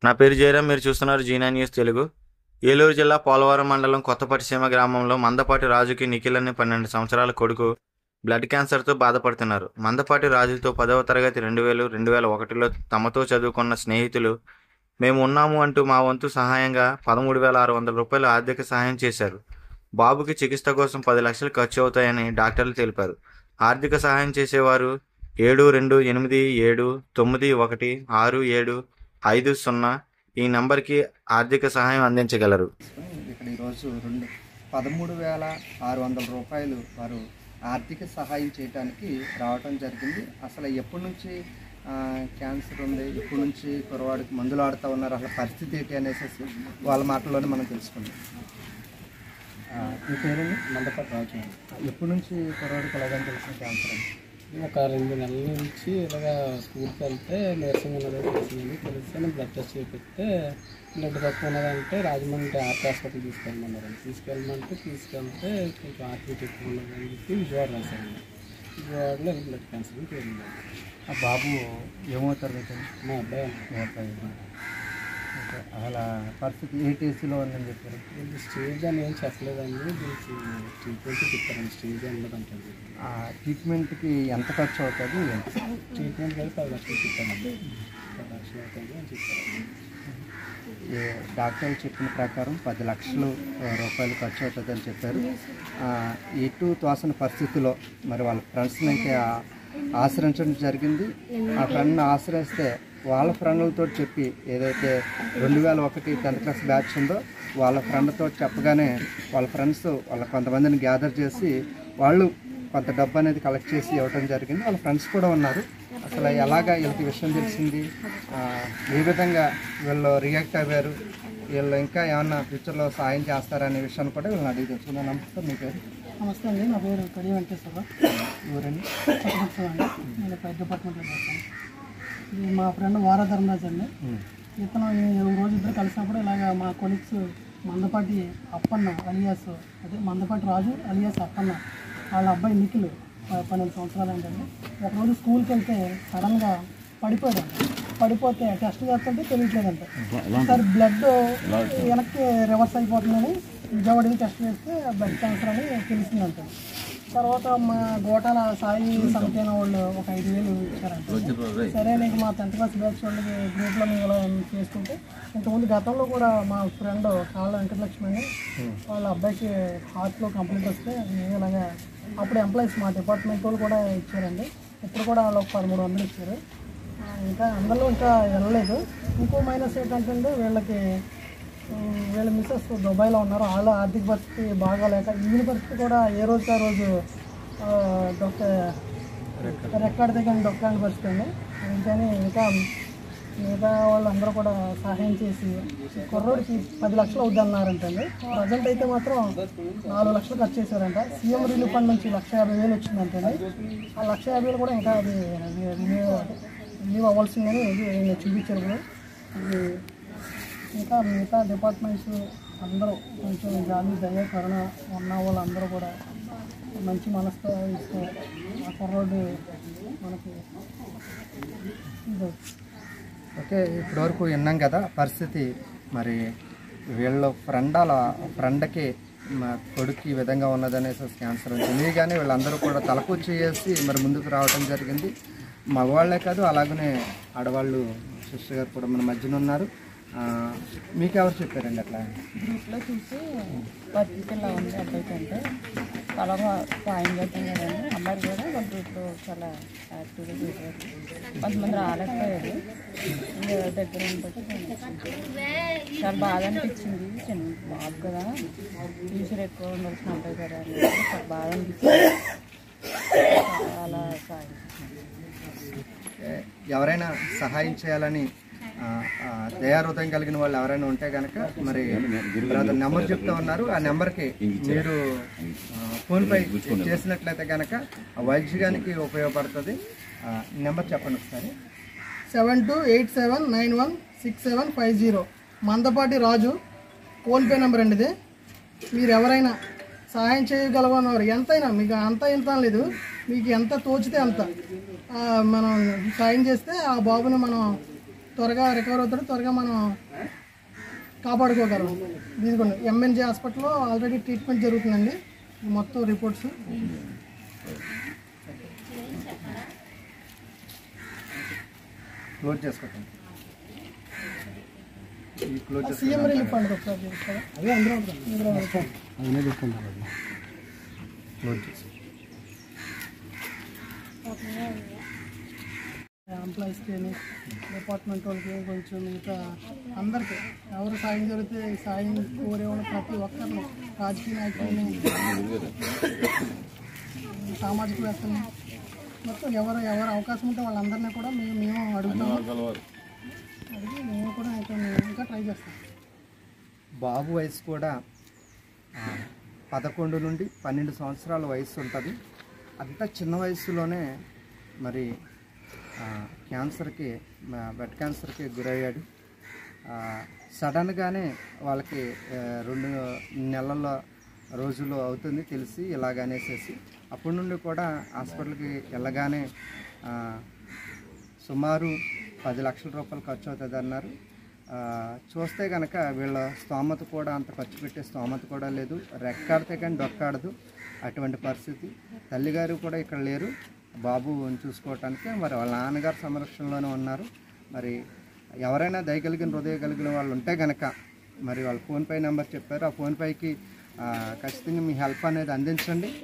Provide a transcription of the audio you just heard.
నా పేరు జయరాం. మీరు చూస్తున్నారు జీనా న్యూస్ తెలుగు. ఏలూరు జిల్లా పోలవరం మండలం కొత్తపట్టిసీమ గ్రామంలో మందపాటి రాజుకి నిఖిల్ అనే 12 సంవత్సరాల కొడుకు బ్లడ్ క్యాన్సర్తో బాధపడుతున్నారు. మందపాటి రాజుతో 10వ తరగతి 2001లో తమతో చదువుకున్న స్నేహితులు మేము ఉన్నాము అంటూ మా వంతు సహాయంగా 13,600 రూపాయలు ఆర్థిక సహాయం చేశారు. బాబుకి చికిత్స కోసం 10 లక్షలు ఖర్చు అవుతాయని డాక్టర్లు తెలిపారు. ఆర్థిక సహాయం చేసేవారు 7287916750 ఈ నంబర్కి ఆర్థిక సహాయం అందించగలరు. ఇక్కడ ఈరోజు 13,600 రూపాయలు వారు ఆర్థిక సహాయం చేయడానికి రావటం జరిగింది. అసలు ఎప్పటి నుంచి క్యాన్సర్ ఉంది, ఎప్పటి నుంచి కురవాడికి మందులు ఆడుతూ ఉన్నారు, అసలు పరిస్థితి ఏంటి అనేసి వాళ్ళ మాటల్లోనే మనం తెలుసుకుందాం. మీ పేరండి? మందపాటి రాజు. ఎప్పటి నుంచి కురవాడికి ఎలాగని తెలిసిన క్యాన్సర్ అండి? ఒక 2 నెలల నుంచి ఇలాగా స్కూల్కి వెళ్తే నీరసంగా ఉన్నదని తెలిసింది. తెలిస్తే నేను బ్లడ్ టెస్ట్ చేపిస్తే బ్లడ్ తక్కువ ఉన్నదంటే రాజమండ్రి ఆర్ట్ హాస్పిటల్ తీసుకెళ్ళమన్నారండి. తీసుకెళ్తే కొంచెం ఆర్టిఫిట్ ఎక్కువ ఉన్నదని చెప్పి విజయవాడ రాశారండి. విజయవాడలో బ్లడ్ క్యాన్సర్ పేరుందండి. ఆ బాబు ఏమవుతారు మీకు? మా అబ్బాయి ఓకే, అలా పరిస్థితి ఏ టేస్లో ఉందని చెప్పారు? స్టేజ్ అని ఏం చెప్పలేదండి, దీనికి ట్రీట్మెంట్ చెప్పారండి. స్టేజ్ ఉండదంటే ట్రీట్మెంట్కి ఎంత ఖర్చు అవుతుంది? ట్రీట్మెంట్ కలిపి 10 లక్షలు చెప్పారండి. 10 లక్షలు అవుతుంది అని చెప్పారు. డాక్టర్లు చెప్పిన ప్రకారం 10 లక్షల రూపాయలు ఖర్చు అవుతుందని చెప్పారు. ఎటు తోసని పరిస్థితిలో మరి వాళ్ళ ఫ్రెండ్స్ని అయితే ఆశ్రయించడం జరిగింది. ఆ ఫ్రెండ్ని ఆశ్రయిస్తే వాళ్ళ ఫ్రెండ్లతో చెప్పి ఏదైతే 2001 10th క్లాస్ బ్యాచ్ ఉందో వాళ్ళ ఫ్రెండ్తో చెప్పగానే వాళ్ళ ఫ్రెండ్స్ వాళ్ళ కొంతమందిని గ్యాదర్ చేసి వాళ్ళు కొంత డబ్బు అనేది కలెక్ట్ చేసి ఇవ్వడం జరిగింది. వాళ్ళ ఫ్రెండ్స్ కూడా ఉన్నారు. అసలు ఎలాగా వీళ్ళకి విషయం తెలిసింది, ఏ విధంగా వీళ్ళు రియాక్ట్ అయ్యారు, వీళ్ళు ఇంకా ఏమన్నా ఫ్యూచర్లో సాయం చేస్తారనే విషయాన్ని కూడా వీళ్ళని అడిగి తెలుసుకుందాం. నమస్తే, మీ పేరు? నమస్తే అండి, నా పేరు కడి వెంకటేశ్వరరావు. ఊరండి? అండి. నేను పెద్ద డిపార్ట్మెంట్లో చేస్తాను. ఇది మా ఫ్రెండ్ వారా ధర్మరాజ్ అండి. ఇతను రోజు ఇద్దరు కలిసినప్పుడు ఇలాగ మా కొలీగ్స్ మందపాటి అప్పన్న అలియాస్, అదే మందపాటి రాజు అలియాస్ అప్పన్న వాళ్ళ అబ్బాయి నిఖిల్ 12 సంవత్సరాలు ఏంటండి. ఒకరోజు స్కూల్కి వెళ్తే సడన్గా పడిపోతే టెస్ట్ చేస్తుంటే తెలియట్లేదంట. ఒకసారి బ్లడ్ వెనక్కి రివర్స్ అయిపోతుందని విజయవాడకి టెస్ట్ చేస్తే బ్లడ్ క్యాన్సర్ అని తెలిసిందంట. తర్వాత మా గోటాల సాయి సంఖ్యన వాళ్ళు ఒక 5,000 ఇచ్చారంట. సరే నీకు మా 10th క్లాస్ బ్యాచ్ వాళ్ళకి గ్రూప్లో మేము ఇలా చేసుకుంటే ఇంతకుముందు గతంలో కూడా మా ఫ్రెండ్ కాళ్ళ వెంకటలక్ష్మి అని వాళ్ళ అబ్బాయికి హార్ట్లో కంప్లైంట్ వస్తే మేము ఇలాగా అప్పుడు ఎంప్లాయీస్ మా డిపార్ట్మెంట్ వాళ్ళు కూడా ఇచ్చారండి. ఇప్పుడు కూడా వాళ్ళు 1300 ఇచ్చారు. ఇంకా అందులో ఇంకా వెళ్ళలేదు. ఇంకో మైనస్ ఏంటంటే వీళ్ళ మిస్సెస్ దుబాయ్లో ఉన్నారు. వాళ్ళ ఆర్థిక పరిస్థితి బాగాలేక ఈయన పరిస్థితి కూడా ఏ రోజుకి ఆ రోజు రెక్కాడితే కానీ డొక్కాని పరిస్థితి అండి. అందుకని ఇంకా మిగతా వాళ్ళందరూ కూడా సహాయం చేసి కుర్రోడికి 10 లక్షలు అవుద్ది అన్నారంటండి. ప్రజెంట్ అయితే మాత్రం 4 లక్షలు ఖర్చు చేశారంట. సీఎం రిలీఫ్ ఫండ్ నుంచి 1,50,000 వచ్చిందంటండి. ఆ 1,50,000 కూడా ఇంకా అది రిలీవ్ అవ్వాల్సిందని ఇది చూపించారు కూడా. ఇది ఇంకా మిగతా డిపార్ట్మెంట్స్ అందరూ కొంచెం జాలి దయ కరుణ ఉన్న వాళ్ళందరూ కూడా మంచి మనసుతో ఇస్తూ ఆ కుర్రోడు మనకి ఓకే, ఇప్పటివరకు విన్నాం కదా పరిస్థితి. మరి వీళ్ళ ఫ్రెండ్కి మా కొడుకు ఈ విధంగా ఉన్నదనేసి క్యాన్సర్ వచ్చింది. కానీ వీళ్ళందరూ కూడా తలకు చేసి మరి ముందుకు రావడం జరిగింది. మగవాళ్లే కాదు, అలాగనే ఆడవాళ్ళు సిస్టర్ గారు కూడా మన మధ్యన ఉన్నారు. మీకు ఎవరు చెప్పారండి? అట్లా గ్రూప్లో చూసి పరిస్థితి ఇలా ఉంది అబ్బాయి కంటే చాలా సాయం చేస్తాం కదండి. అమ్మాయి కూడా వాళ్ళ గ్రూప్లో చాలా యాక్టివ్గా చేశారు. కొంతమంది రాలేకపోయారు. దగ్గర బట్టి చాలా బాధ అనిపించింది. చిన్న బాబు కదా, ఫ్యూచర్ ఎక్కువ ఉండాల్సిన అబ్బాయి కదా అని చాలా బాధ అనిపించింది. చాలా సాయం. ఎవరైనా సహాయం చేయాలని దయాహృదయం కలిగిన వాళ్ళు ఎవరైనా ఉంటే కనుక మరి బ్రదర్ నెంబర్ చెప్తా ఉన్నారు. ఆ నెంబర్కి మీరు ఫోన్పే చేసినట్లయితే కనుక వైద్యానికి ఉపయోగపడుతుంది. నెంబర్ చెప్పండి ఒకసారి. 7287916750 మందపాటి రాజు ఫోన్పే నెంబర్ అండి ఇది. మీరు ఎవరైనా సహాయం చేయగలగన్నారు ఎంతైనా, మీకు అంత ఇంత లేదు, మీకు ఎంత తోచితే అంత మనం సాయం చేస్తే ఆ బాబుని మనం త్వరగా రికవర్ అవుతాడు, త్వరగా మనం కాపాడుకోగలం. ఇదిగోండి ఎంఎన్జే హాస్పిటల్లో ఆల్రెడీ ట్రీట్మెంట్ జరుగుతుందండి. మొత్తం రిపోర్ట్స్ క్లోజ్ చేసుకోండి. ఈ క్లోజ్ సీఎం రిలీఫ్ ఫండ్ ఒకసారి చూపిస్తారా? అదే అందరూ క్లోజ్ చేసి ఎంప్లాయీస్కి డిపార్ట్మెంట్ వాళ్ళకి కొంచెం మిగతా అందరికీ ఎవరు సాయం జరిగితే సాయం కోరేవాళ్ళు ప్రతి ఒక్కరిని, రాజకీయ నాయకులని, సామాజికవేత్తని, మొత్తం ఎవరు అవకాశం ఉంటే వాళ్ళందరినీ కూడా మేము అడుగుతాము. అడిగి మేము కూడా ఇంకా ట్రై చేస్తాం. బాబు వయసు కూడా 11 నుండి 12 సంవత్సరాల వయసు ఉంటుంది. అంత చిన్న వయసులోనే మరి క్యాన్సర్కి, బ్లడ్ క్యాన్సర్కి గురయ్యాడు. సడన్గానే వాళ్ళకి 2 నెలల రోజులు అవుతుంది తెలిసి ఇలాగనేసేసి అప్పటి నుండి కూడా హాస్పిటల్కి వెళ్ళగానే సుమారు 10 లక్షల రూపాయలు ఖర్చు అవుతుంది అన్నారు. చూస్తే కనుక వీళ్ళ స్తోమత కూడా అంత ఖర్చు పెట్టే స్తోమత కూడా లేదు. రెక్కాడితే కానీ డొక్కాడదు అటువంటి పరిస్థితి. తల్లిగారు కూడా ఇక్కడ లేరు బాబుని చూసుకోవటానికి. మరి వాళ్ళ నాన్నగారు సంరక్షణలోనే ఉన్నారు. మరి ఎవరైనా దయగలిగిన హృదయ కలిగిన వాళ్ళు ఉంటే కనుక మరి వాళ్ళ ఫోన్పే నెంబర్ చెప్పారు. ఆ ఫోన్పేకి ఖచ్చితంగా మీ హెల్ప్ అనేది అందించండి.